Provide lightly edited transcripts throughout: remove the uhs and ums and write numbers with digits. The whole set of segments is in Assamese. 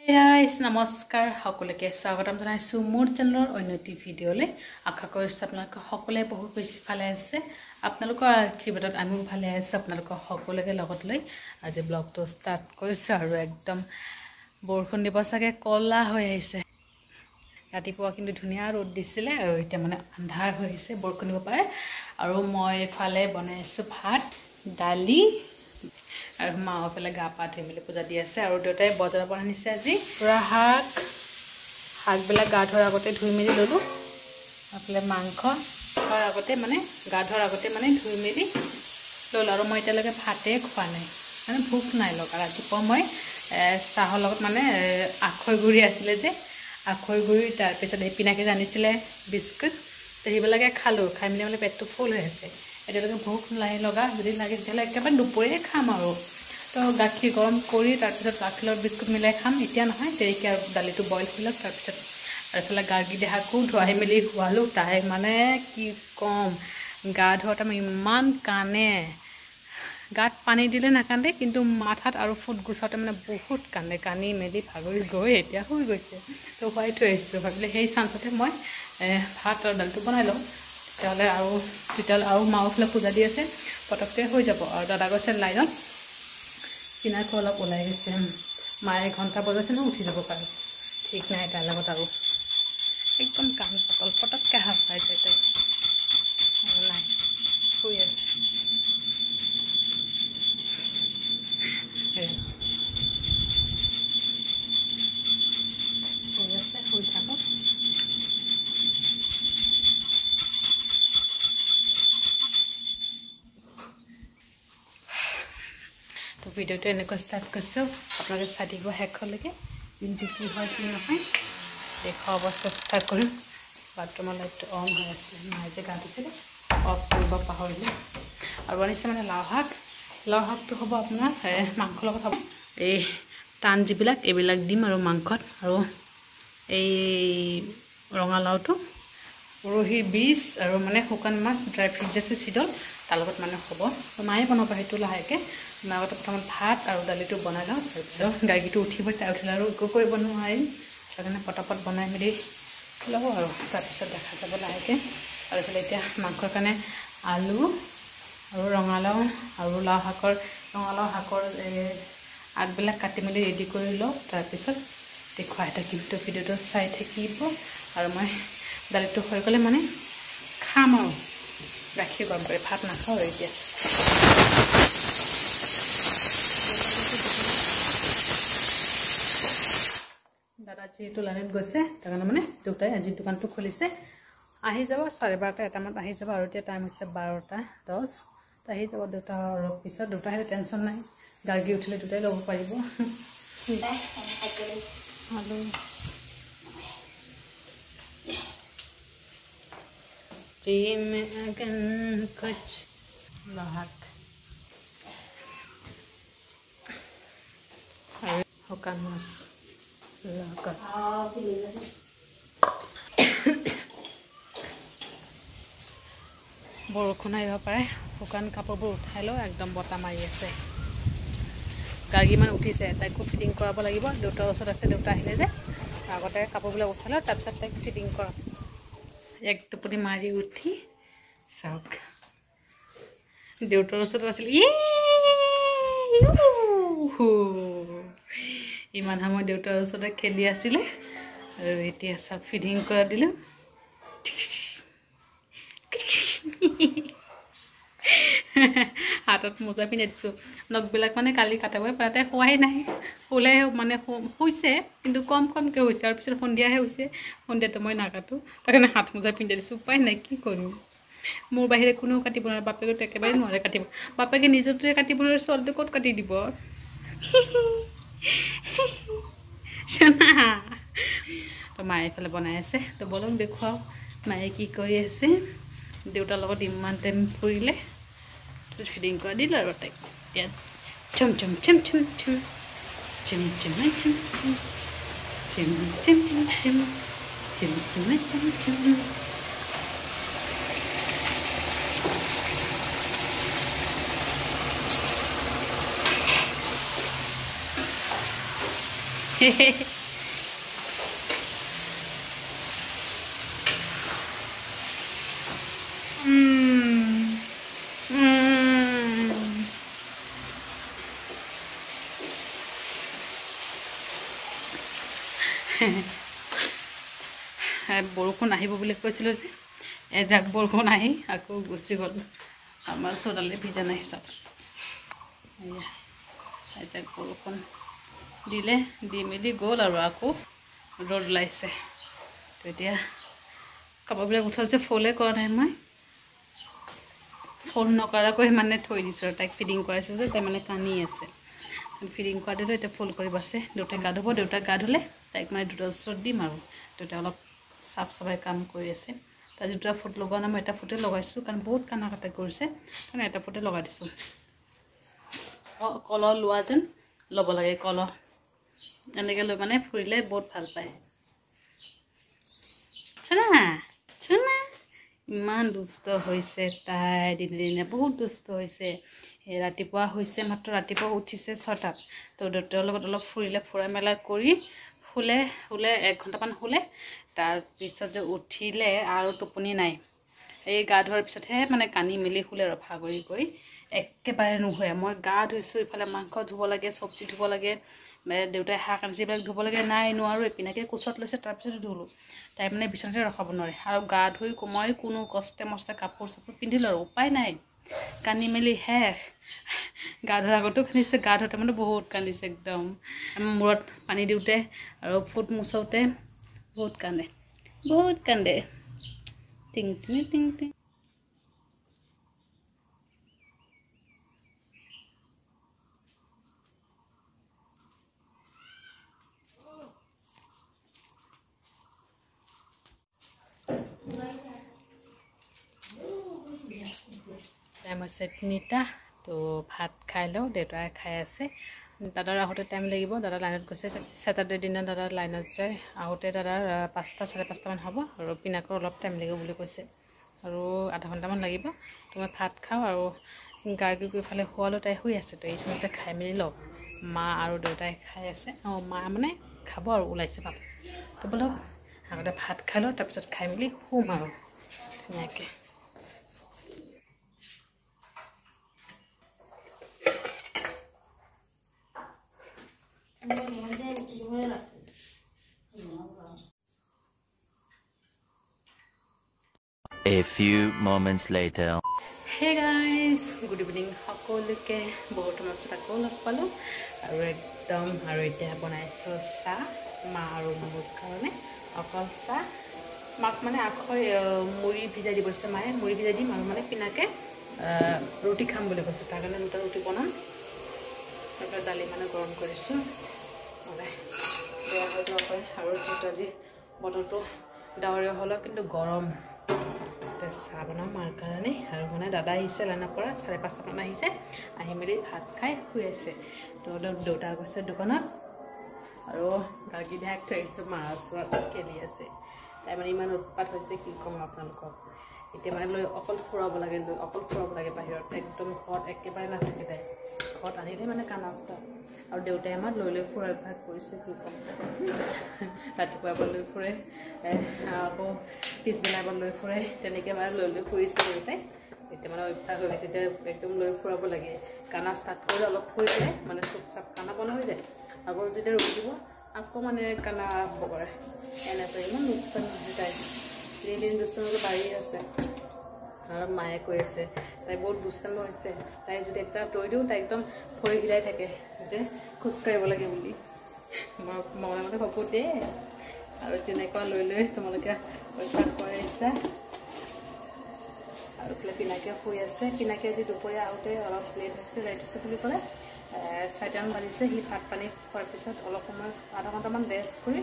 গাইস নমস্কাৰ সকলোকে স্বাগতম জনাইছো মোৰ চেনেলৰ অন্যটি ভিডিঅ'লে আশা কৰিছো আপোনালোক সকলোৱে বহুত বেছি ভালে আছে আপোনালোকৰ আশীৰ্বাদত আমিও ভালে আছো আপোনালোক সকলোকে লগত লৈ আজি ব্লগটো ষ্টাৰ্ট কৰিছো আৰু একদম বৰষুণ দিব চাগে কলা হৈ আহিছে ৰাতিপুৱা কিন্তু ধুনীয়া ৰ'দ দিছিলে আৰু এতিয়া মানে আন্ধাৰ হৈ আহিছে বৰষুণ দিব পাৰে আৰু মই এফালে বনাইছো ভাত দালি আৰু মাও পেলে গা পা ধুই মেলি পূজা দি আছে আৰু দেউতাই বজাৰৰ পৰা আনিছে আজি পুৰা শাকবিলাক গা ধোৱাৰ আগতে ধুই মেলি ললো আপলে মাংস খোৱাৰ আগতে মানে গা ধোৱাৰ আগতে মানে ধুই মেলি ললো আৰু মই এতিয়ালৈকে ভাতে খোৱা নাই মানে ভোক নাই লগা ৰাতিপুৱা মই চাহৰ লগত মানে আখৈ গুৰি আছিলে যে আখৈ গুৰি তাৰপিছত এই পিনাকি জানিছিলে বিস্কুট সেইবিলাকে খালো খাই মেলি মানে পেটটো ফুল হৈ আছে এতিয়ালৈকে ভোক নাই লগা যদি লাগে তেতিয়াহ'লে একেবাৰে দুপৰীয়া খাম আৰু তো গাখীৰ গৰম কৰি তাৰপিছত গাখীৰৰ বিস্কুট মিলাই খাম এতিয়া নহয় দেৰিকৈ আৰু দালিটো বইল কৰি লওক তাৰপিছত আৰু এইফালে গাৰ্গী দেহাকো ধুৱাই মেলি খোৱালোঁ তাই মানে কি ক'ম গা ধোৱাতে মই ইমান কানে গাত পানী দিলে নাকান্দে কিন্তু মাথাত আৰু ফুট গুচাওঁতে মানে বহুত কান্দে কানি মেলি ভাগৰি গৈ এতিয়া শুই গৈছে তো খুৱাই থৈ আহিছোঁ ভাবিলে সেই চান্সতে মই ভাত আৰু দালিটো বনাই লওঁ তেতিয়াহ'লে আৰু মাওফালে পূজা দি আছে পটককৈ হৈ যাব আৰু দাদা গৈছে লাইনত কিনাৰটো অলপ ওলাই গৈছে মায়ে ঘণ্টা বজাইছে ন উঠি যাব পাৰে ঠিক নাই তাৰ লগত আৰু একদম কাম পাতল পটককৈ হাত পাই যায় তাই নাই শুই আছে শুই আছে শুই থাকক তো ভিডিঅ'টো এনেকৈ ষ্টাৰ্ট কৰিছোঁ আপোনালোকে চাই দিব শেষলৈকে কিন্তু কি হয় কি নহয় দেখুৱাব চেষ্টা কৰিম বাথৰুমৰ লাইটটো অন হৈ আছিলে মায়ে যে গা ধুইছিলে অফ কৰিব পাহৰিলে আৰু আনিছে মানে লাও শাকটো হ'ব আপোনাৰ মাংসৰ লগত হ'ব এই টান যিবিলাক এইবিলাক দিম আৰু মাংসত আৰু এই ৰঙালাওটো উৰহী বীজ আৰু মানে শুকান মাছ ড্ৰাই ফ্ৰুট যে আছে চিডল তাৰ লগত মানে হ'ব মায়ে বনাব সেইটো লাহেকৈ মই আগতে প্ৰথমত ভাত আৰু দালিটো বনাই লওঁ তাৰপিছত গাৰ্গীটো উঠিব তাই উঠিলে আৰু একো কৰিব নোৱাৰিম সেইকাৰণে পটাপট বনাই মেলি ল'ব আৰু তাৰপিছত দেখা যাব লাহেকৈ আৰু এইফালে এতিয়া মাংসৰ কাৰণে আলু আৰু ৰঙালাও আৰু ৰঙালাও শাকৰ আগবিলাক কাটি মেলি ৰেডি কৰি লওঁ তাৰপিছত দেখুৱাই থাকিম তো ভিডিঅ'টো চাই থাকিব আৰু মই দালিটো হৈ গ'লে মানে খাম আৰু গাখীৰ গৰম কৰি ভাত নাখাওঁ আৰু এতিয়া দাদা যিহেতু লাইনত গৈছে তাৰ কাৰণে মানে দেউতাই আজি দোকানটো খুলিছে আহি যাব 12:30 এটামানত আহি যাব আৰু এতিয়া টাইম হৈছে 12:10 তো আহি যাব দেউতা অলপ পিছত দেউতা আহিলে টেনশ্যন নাই গাৰ্গী উঠিলে দেউতাই ল'ব পাৰিব আলু कुछ लाहक শুকান মাছ বৰষুণ আহিব পাৰে শুকান কাপোৰবোৰ উঠাই লওঁ একদম বতাহ মাৰি আছে গাৰ্গী মানে উঠিছে তাইকো ফিটিং কৰাব লাগিব দেউতাৰ ওচৰত আছে দেউতা আহিলে যে আগতে কাপোৰবিলাক উঠাই লওঁ তাৰপিছত তাইক ফিটিং কৰাম এক টোপনি মাৰি উঠি চাওক দেউতাৰ ওচৰত আছিল ইমান সময় দেউতাৰ ওচৰতে খেলি আছিলে আৰু এতিয়া চাওক ফিটিং কৰা দিলোঁ হাতত মোজা পিন্ধি দিছোঁ নখবিলাক মানে কালি কাটাবই পৰা তাই শোৱাই নাই শুলে মানে শুইছে কিন্তু কমকৈ হৈছে আৰু পিছত সন্ধিয়াহে হৈছে সন্ধিয়াটো মই নাকাটো তাৰ কাৰণে হাত মোজা পিন্ধি দিছোঁ উপায় নাই কি কৰিম মোৰ বাহিৰে কোনেও কাটিব নোৱাৰে বাপেকেতো একেবাৰে নোৱাৰে কাটিব বাপেকে নিজৰটোৱে কাটিব নোৱাৰে ছোৱালীটো ক'ত কাটি দিব তো মায়ে এইফালে বনাই আছে তো বলক দেখুৱাও মায়ে কি কৰি আছে দেউতাৰ লগত ইমান টাইম ফুৰিলে ফিটিং কৰা দিলোঁ আৰু তাইক ইয়াত চম চম চম চম চম চম চম চম চম চম চম চম চম চম চম চম বৰষুণ আহিব বুলি কৈছিলোঁ যে এজাক বৰষুণ আহি আকৌ গুচি গ'ল আমাৰ চোতালে ভিজা নাই চব এজাক বৰষুণ দিলে দি মেলি গ'ল আৰু আকৌ ৰ'দ ওলাইছে তো এতিয়া কাপোৰবিলাক উঠাইছে ফ'লে কৰা নাই মই ফ'ল নকৰাকৈ মানে থৈ দিছোঁ আৰু তাইক ফিডিং কৰাইছোঁ যে তাই মানে কান্দি আছে ফিডিং কৰা দিলোঁ এতিয়া ফ'ল কৰিব আছে দেউতাক গা ধুব দেউতাক গা ধুলে তাইক মানে দুটা ওচৰত দিম আৰু দেউতাই অলপ চাফ চাফাই কাম কৰি আছে তাই দুটা ফুট লগোৱা নাই মই এটা ফুটে লগাইছোঁ কাৰণ বহুত কানা কাটা কৰিছে কাৰণে এটা ফুটে লগাই দিছোঁ কলহ লোৱা যেন ল'ব লাগে কলহ এনেকৈ লৈ মানে ফুৰিলে বহুত ভাল পায় চোনা চোনা ইমান দুষ্ট হৈছে তাই দিনে দিনে বহুত দুষ্ট হৈছে ৰাতিপুৱা হৈছে মাত্ৰ ৰাতিপুৱা উঠিছে 6টাত তো দেউতাৰ লগত অলপ ফুৰিলে ফুৰা মেলা কৰি শুলে 1 ঘণ্টামান শুলে তাৰপিছত যে উঠিলে আৰু টোপনি নাই এই গা ধোৱাৰ পিছতহে মানে কানি মেলি শুলে আৰু ভাগৰি গৈ একেবাৰে নুশুৱে মই গা ধুইছোঁ ইফালে মাংস ধুব লাগে চব্জি ধুব লাগে দেউতাই শাক আনিছে এইবিলাক ধুব লাগে নাই নোৱাৰোঁ এপিনাকে কোচত লৈছে তাৰপিছত ধুলোঁ তাই মানে বিচনাতে ৰখাব নোৱাৰে আৰু গা ধুই মই কোনো কষ্টে মষ্টে কাপোৰ চাপোৰ পিন্ধিলোঁ আৰু উপায় নাই কান্দি মেলি শেষ গা ধোৱাৰ আগতো কান্দিছে গা ধোতে মানে বহুত কান্দিছে একদম মূৰত পানী দিওঁতে আৰু ফুট মুচওঁতে বহুত কান্দে টিং টিং টিং টিং টাইম আছে 3টা তো ভাত খাই লওঁ দেউতাই খাই আছে দাদাৰ আহোঁতে টাইম লাগিব দাদা লাইনত গৈছে ছেটাৰডে দিনা দাদা লাইনত যায় আহোঁতে দাদাৰ 5টা 5:30মান হ'ব আৰু পিনাকৰ অলপ টাইম লাগিব বুলি কৈছে আৰু আধা ঘণ্টামান লাগিব তো মই ভাত খাওঁ আৰু গাৰ্গী কৰি ফালে শুৱালোঁ তাই শুই আছে তো এই সময়তে খাই মেলি লওঁ মা আৰু দেউতাই খাই আছে মা মানে খাব আৰু ওলাইছে পাব তো বলক আগতে ভাত খাই লওঁ তাৰপিছত খাই মেলি শুম আৰু ধুনীয়াকৈ A few moments later. Hey guys, good evening. সকলোকে বহুত সময় পিছত আকৌ লগ পালোঁ আৰু একদম আৰু এতিয়া বনাইছোঁ চাহ মা আৰু মোৰ কাৰণে অকল চাহ মাক মানে আখৈ মুড়ি ভিজাই দিব দিছে মায়ে মুড়ি ভিজাই দিম আৰু মানে পিনাকে ৰুটি খাম বুলি কৈছোঁ তাৰ কাৰণে দুটা ৰুটি বনাম তাৰপৰা দালি মানে গৰম কৰিছোঁ মানে বেয়া হৈ যোৱাকৈ আৰু আজি বতৰটো ডাৱৰীয়া হ'লেও কিন্তু গৰম চাহ বনাওঁ মাৰ কাৰণে আৰু মানে দাদা আহিছে লাইনৰ পৰা 5:30মান আহিছে আহি মেলি ভাত খাই শুই আছে তো দেউতা গৈছে দোকানত আৰু গাৰ্গী ধাক থৈ আহিছোঁ মাৰ ওচৰত খেলি আছে তাই মানে ইমান উৎপাত হৈছে কি ক'ম আপোনালোকক এতিয়া মানে লৈ অকল ফুৰাব লাগে বাহিৰত একদম ঘৰত একেবাৰে নাথাকে তাই ঘৰত আনিলে মানে কান্দা ষ্টাৰ্ট আৰু দেউতাই আমাক লৈ ফুৰা অভ্যাস কৰিছে কি ক'ম ৰাতিপুৱা এবাৰ লৈ ফুৰে আকৌ পিছবেলা এবাৰ লৈ ফুৰে তেনেকৈ মানে লৈ ফুৰিছে দেউতাই এতিয়া মানে অভ্যাস হৈ গৈছে এতিয়া একদম লৈ ফুৰাব লাগে কান্দা ষ্টাৰ্ট কৰিলে অলপ ফুৰিলে মানে চুপ চাপ কান্দা বন্ধ হৈ যায় আকৌ যেতিয়া ৰখি দিব আকৌ মানে কান্দা আৰম্ভ কৰে এনেকৈ ইমান দুষ্টামি নহয় তাই দিন দুষ্টামি বাঢ়ি আছে আৰু মায়ে কৈ আছে তাই বহুত দুষ্টামি হৈছে তাই যদি একটা তৈ দিওঁ তাই একদম ভৰি হিলাই থাকে যে খোজকাঢ়িব লাগে বুলি মই মনে মনে ভাবোঁ দে আৰু তেনেকুৱা লৈ তোমালোকে অভ্যাস কৰাইছা আৰু পিনাকে শুই আছে পিনাকে আজি দুপৰীয়া আহোঁতে অলপ লেট হৈছে বুলি ক'লে 4টামান বাজিছে সি ভাত পানী খোৱাৰ পিছত অলপ সময় আধা ঘণ্টামান ৰেষ্ট কৰি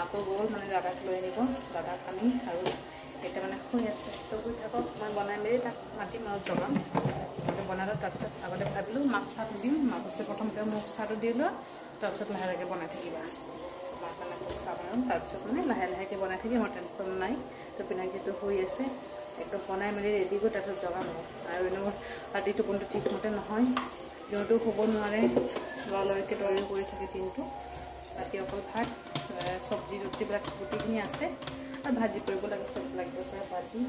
আকৌ গ'ল মানে দাদাক লৈ আনিব দাদাক আমি আৰু এতিয়া মানে শুই আছে তো শুই থাকক মই বনাই মেলি তাক মাতিম আৰু জগাম মই বনালোঁ তাৰপিছত আগতে ভাবিলোঁ মাক চাহটো দিম মাক কৈছে প্ৰথমতে মোক চাহটো দি লোৱা তাৰপিছত লাহে লাহে বনাই থাকিবা মাৰ কাৰণে চাহ বনাম তাৰপিছত মানে লাহে লাহেকৈ বনাই থাকিম মোৰ টেনশ্যন নাই তো পিনাক যিটো শুই আছে একদম বনাই মেলি ৰেডি কৰি তাৰপিছত জগাম আৰু এনেও ৰাতি টোপনিটো ঠিকমতে নহয় যিহেতু শুব নোৱাৰে লৰালৰিকৈ দৌৰি কৰি থাকে দিনটো ৰাতি অকল ভাত চব্জি চব্জিবিলাক গোটেইখিনি আছে আৰু ভাজি কৰিব লাগে চব লাগিব চাগে ভাজি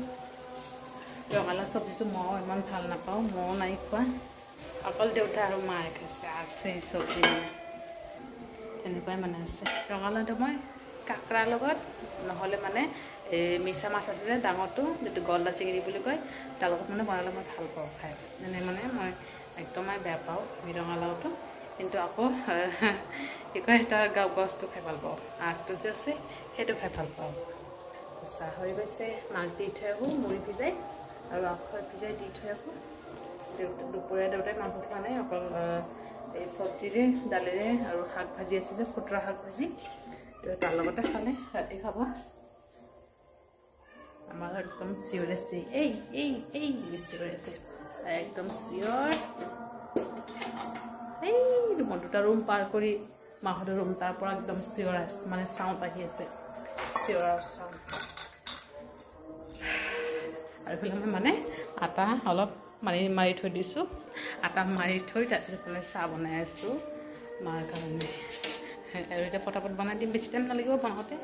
ৰঙালাও চব্জিটো মই ইমান ভাল নাপাওঁ ময়ো নাই খোৱা অকল দেউতা আৰু মায়ে খাইছে আছে চব্জি মানে তেনেকুৱাই মানে আছে ৰঙালাওটো মই কাকৰাৰ লগত নহ'লে মানে মিছা মাছ আছে যে ডাঙৰটো যিটো গলদা চিঙৰি বুলি কয় তাৰ লগত মানে বনালে মই ভাল পাওঁ খাই মানে মই একদমেই বেয়া পাওঁ ৰঙালাওটো কিন্তু আকৌ কি কয় তাৰ গছটো খাই ভাল পাওঁ আগটো যে আছে সেইটো খাই ভাল পাওঁ চাহ হৈ গৈছে মাছ দি থৈ আহোঁ মুড়ি ভিজাই আৰু আখৈ ভিজাই দি থৈ আহোঁ দুপৰীয়া দেউতাই মাংস খোৱা নাই অকল এই চব্জিৰে দালিৰে আৰু শাক ভাজি আছে যে খুতৰা শাক ভাজি তাৰ লগতে খালে ৰাতি খাব আমাৰ একদম চিঞৰ আছে এই বেছি কৰি আছে একদম চিঞৰ এই মই দুটা ৰুম পাৰ কৰি মাহঁতৰ ৰুম তাৰ পৰা একদম চিঞৰ আছে মানে চাউণ্ড আহি আছে চিঞৰৰ চাউণ্ড আৰু এইফালে মই মানে আটা অলপ মাৰি থৈ দিছোঁ আটা মাৰি থৈ তাৰপিছত মানে চাহ বনাই আছোঁ মাৰ কাৰণে আৰু এতিয়া পটাপট বনাই দিম বেছি টাইম নালাগিব বনাওঁতে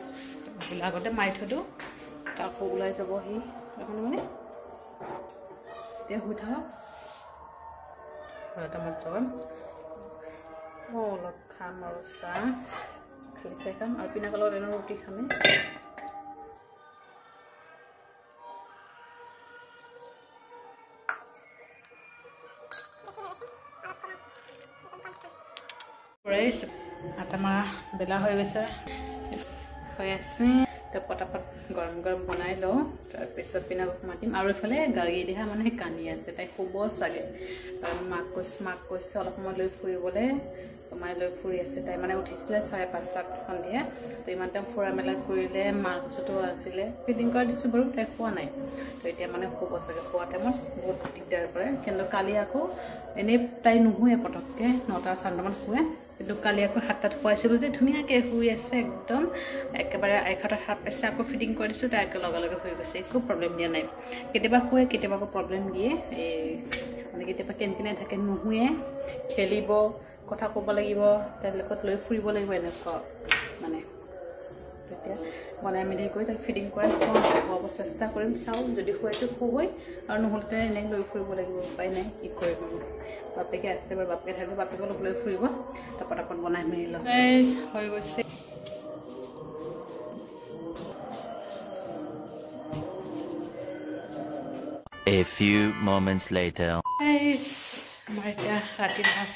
বোলে আগতে মাৰি থৈ দিওঁ আকৌ ওলাই যাব সি সেইকাৰণে মানে এতিয়া শুই থাকক টাইমত যাম মই অলপ খাম আৰু চাহ খালি চাই খাম আৰু পিনা কলৰ এনে ৰুটি খামেই আটা মাৰা বেলা হৈ গৈছে হৈ আছে পটাপট গৰম গৰম বনাই লওঁ তাৰপিছত পিনাকক মাতিম আৰু এইফালে গাড়ী দিহা মানে কান্দি আছে তাই শুব চাগে মাক কৈছে অলপ সময় লৈ ফুৰিবলৈ কমাই লৈ ফুৰি আছে তাই মানে উঠিছিলে 5:30 সন্ধিয়া তো ইমান টাইম ফুৰা মেলা কৰিলে মাৰ কোচতো আছিলে ফিডিং কৰা দিছোঁ বাৰু তাই খোৱা নাই তো এতিয়া মানে শুব চাগে খোৱা টাইমত বহুত দিগদাৰ কৰে কিন্তু কালি আকৌ এনেই তাই নুশুৱে পটককৈ 9:30 শুৱে কিন্তু কালি আকৌ 7টাত খুৱাইছিলোঁ যে ধুনীয়াকৈ শুই আছে একদম একেবাৰে 1:00 সাৰ পাইছে আকৌ ফিটিং কৰি দিছোঁ তাই আকৌ লগে হৈ গৈছে একো প্ৰব্লেম দিয়া নাই কেতিয়াবা শুৱে কেতিয়াবা আকৌ প্ৰব্লেম দিয়ে মানে কেতিয়াবা কেনকেনাই থাকে নুশুৱে খেলিব কথা ক'ব লাগিব তাইৰ লগত লৈ ফুৰিব লাগিব এনেকুৱা মানে তেতিয়া বনাই মেলি কৰি তাক ফিটিং কৰাই খুৱাব চেষ্টা কৰিম চাওঁ যদি শুৱেতো শুবই আৰু নহ'লে এনেকৈ লৈ ফুৰিব লাগিব উপায় নাই কি কৰিব বাপেকে আছে বাৰু বাপেকে থাকিব বাপেকক অলপ লৈ ফুৰিব তাৰ পটাপট বনাই মেলি লওঁ হৈ গৈছে A few moments later. আমাৰ এতিয়া ৰাতিৰ ভাত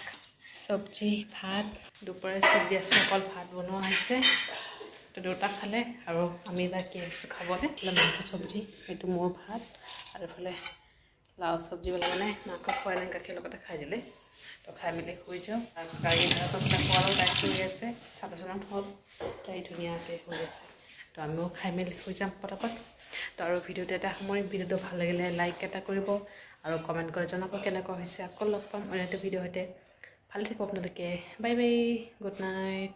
চব্জি ভাত দুপৰীয়া চব্জি আছে অকল ভাত বনোৱা হৈছে তো দুটা খালে আৰু আমি বাকী আছোঁ খাবলৈ মাংস চব্জি সেইটো মোৰ ভাত আৰু এইফালে লাও চব্জি বুলি মানে মাংস খুৱাই নাই গাখীৰ লগতে খাই দিলে তো খাই মেলি শুই যাওঁ আৰু গাড়ী ভাড়াটো খোৱালেও তাই শুই আছে চাদৰ হ'ল তাই ধুনীয়াকৈ শুই আছে তো আমিও খাই মেলি শুই যাম পটাপট তো আৰু ভিডিঅ'টো এটা সামৰিম ভিডিঅ'টো ভাল লাগিলে লাইক এটা কৰিব আৰু কমেণ্ট কৰি জনাব কেনেকুৱা হৈছে আকৌ লগ পাম অন্য এটা ভিডিঅ' সৈতে ভালে থাকিব আপোনালোকে বাই বাই গুড নাইট